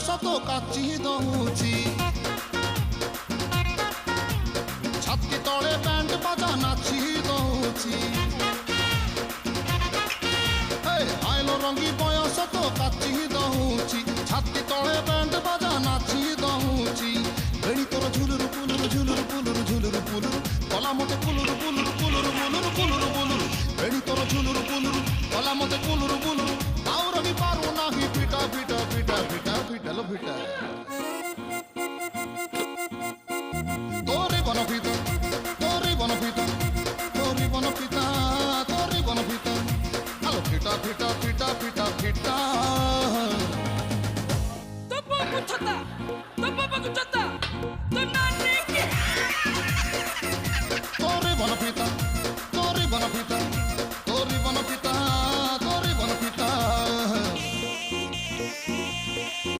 ତ କାଚି ଦଉଛି ଛାତି ତଳେ ବ୍ୟାଣ୍ଡ ବାଜା ନାଚି ଦଉଛି ଆଇଲ ରଙ୍ଗୀ ବୟସ ତ କାଚି ଦଉଛି ଛାତି ତଳେ ବ୍ୟାଣ୍ଡ ବାଜା ନାଚି ଦଉଛି ବେଣୀ ତୋର ଝୁଲୁରୁ ପୁଲୁରୁ ଝୁଲୁରୁ ପୁଲୁରୁ ଝୁଲୁରୁ ପୁଲୁରୁ କଲା ମତେ ପୁଲୁରୁ ପୁଲୁରୁ ପୁଲୁରୁ ପୁଲୁରୁ ପୁଲୁରୁ ପୁଲୁରୁ ବେଣୀ ତୋର ଝୁଲୁରୁ ପୁଲୁରୁ କଲା ମତେ ପୁଲୁରୁ ପୁଲୁରୁ ଆଉ ରହି ପାରୁ ନାହିଁ ପିଟା ପିଟା ପିଟା ପିଟା ପିଟାଲ ପିଟା তোরে বনপিতা তোরে বনপিতা তোরে বনপিতা তোরে বনপিতা আলো ফিটা ফিটা ফিটা ফিটা ফিটা তো বাবু ছতা তো বাবু ছতা তো নানি কে তোরে বনপিতা তোরে বনপিতা তোরে বনপিতা